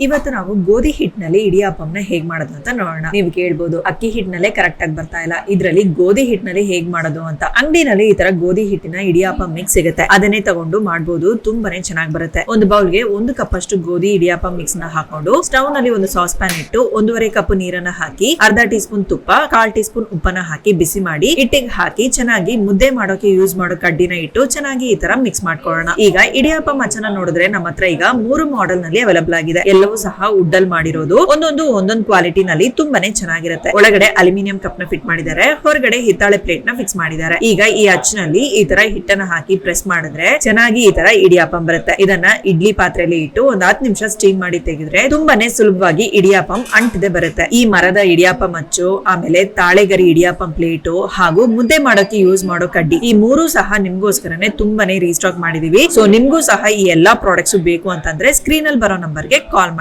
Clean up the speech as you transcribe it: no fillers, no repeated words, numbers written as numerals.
ಇವತ್ತು ನಾವು ಗೋಧಿ ಹಿಟ್ಟಿನಲ್ಲಿ ಇಡಿಯಾಪಂನ ಹೇಗ್ ಮಾಡೋದು ಅಂತ ನೋಡೋಣ. ನೀವು ಕೇಳ್ಬೋದು ಅಕ್ಕಿ ಹಿಟ್ಟಿನಲ್ಲೇ ಕರೆಕ್ಟ್ ಆಗಿ ಬರ್ತಾ ಇಲ್ಲ, ಇದ್ರಲ್ಲಿ ಗೋಧಿ ಹಿಟ್ಟಿನಲ್ಲಿ ಹೇಗ್ ಮಾಡೋದು ಅಂತ. ಅಂಗಡಿನಲ್ಲಿ ಈ ತರ ಗೋಧಿ ಹಿಟ್ಟಿನ ಇಡಿಯಾಪಂ ಮಿಕ್ಸ್ ಸಿಗುತ್ತೆ, ಅದನ್ನೇ ತಗೊಂಡು ಮಾಡ್ಬೋದು. ತುಂಬಾನೇ ಚೆನ್ನಾಗಿ ಬರುತ್ತೆ. ಒಂದು ಬೌಲ್ಗೆ 1 ಕಪ್ ಅಷ್ಟು ಗೋಧಿ ಇಡಿಯಾಪಂ ಮಿಕ್ಸ್ ನ ಹಾಕೊಂಡು ಸ್ಟವ್ ನಲ್ಲಿ ಒಂದು ಸಾಸ್ ಪ್ಯಾನ್ ಇಟ್ಟು 1.5 ಕಪ್ ನೀರನ್ನ ಹಾಕಿ ಅರ್ಧ ಟೀ ಸ್ಪೂನ್ ತುಪ್ಪ, 1/4 ಟೀ ಸ್ಪೂನ್ ಉಪ್ಪನ್ನ ಹಾಕಿ ಬಿಸಿ ಮಾಡಿ ಹಿಟ್ಟಿಗೆ ಹಾಕಿ ಚೆನ್ನಾಗಿ ಮುದ್ದೆ ಮಾಡೋಕೆ ಯೂಸ್ ಮಾಡೋ ಕಡ್ಡಿನ ಇಟ್ಟು ಚೆನ್ನಾಗಿ ಈ ತರ ಮಿಕ್ಸ್ ಮಾಡ್ಕೊಳ್ಳೋಣ. ಈಗ ಇಡಿಯಾಪಂ ಅಚ್ಚನ ನೋಡಿದ್ರೆ ನಮ್ಮ ಹತ್ರ ಈಗ 3 ಮಾಡೆಲ್ ನಲ್ಲಿ ಅವೈಲೇಬಲ್ ಆಗಿದೆ. ಸಹ ಉಡ್ಡಲ್ ಮಾಡಿರೋದು, ಒಂದೊಂದು ಕ್ವಾಲಿಟಿ ನಲ್ಲಿ ತುಂಬಾನೇ ಚೆನ್ನಾಗಿರುತ್ತೆ. ಒಳಗಡೆ ಅಲ್ಯೂಮಿನಿಯಂ ಕಪ್ ನ ಫಿಟ್ ಮಾಡಿದ್ದಾರೆ, ಹೊರಗಡೆ ಹಿತ್ತಾಳೆ ಪ್ಲೇಟ್ ನ ಫಿಕ್ಸ್ ಮಾಡಿದ್ದಾರೆ. ಈಗ ಈ ಅಚ್ಚಿನಲ್ಲಿ ಈ ತರ ಹಿಟ್ಟನ್ನ ಹಾಕಿ ಪ್ರೆಸ್ ಮಾಡಿದ್ರೆ ಚೆನ್ನಾಗಿ ಈ ತರ ಇಡಿಯಾಪಂ ಬರುತ್ತೆ. ಇದನ್ನ ಇಡ್ಲಿ ಪಾತ್ರೆಯಲ್ಲಿ ಇಟ್ಟು 10 ನಿಮಿಷ ಸ್ಟೀಮ್ ಮಾಡಿ ತೆಗೆದ್ರೆ ತುಂಬಾನೇ ಸುಲಭವಾಗಿ ಇಡಿಯಾಪಂ ಅಂಟದೆ ಬರುತ್ತೆ. ಈ ಮರದ ಇಡಿಯಾಪಂ ಅಚ್ಚು, ಆಮೇಲೆ ತಾಳೆಗರಿ ಇಡಿಯಾಪಂ ಪ್ಲೇಟು ಹಾಗೂ ಮುದ್ದೆ ಮಾಡೋಕೆ ಯೂಸ್ ಮಾಡೋ ಕಡ್ಡಿ, ಈ 3 ಸಹ ನಿಮ್ಗೋಸ್ಕರನೇ ತುಂಬಾನೇ ರೀಸ್ಟಾಕ್ ಮಾಡಿದೀವಿ. ಸೊ ನಿಮ್ಗೂ ಸಹ ಈ ಎಲ್ಲಾ ಪ್ರಾಡಕ್ಟ್ಸ್ ಬೇಕು ಅಂತಂದ್ರೆ ಸ್ಕ್ರೀನ್ ಅಲ್ಲಿ ಬರೋ ನಂಬರ್ಗೆ ಕಾಲ್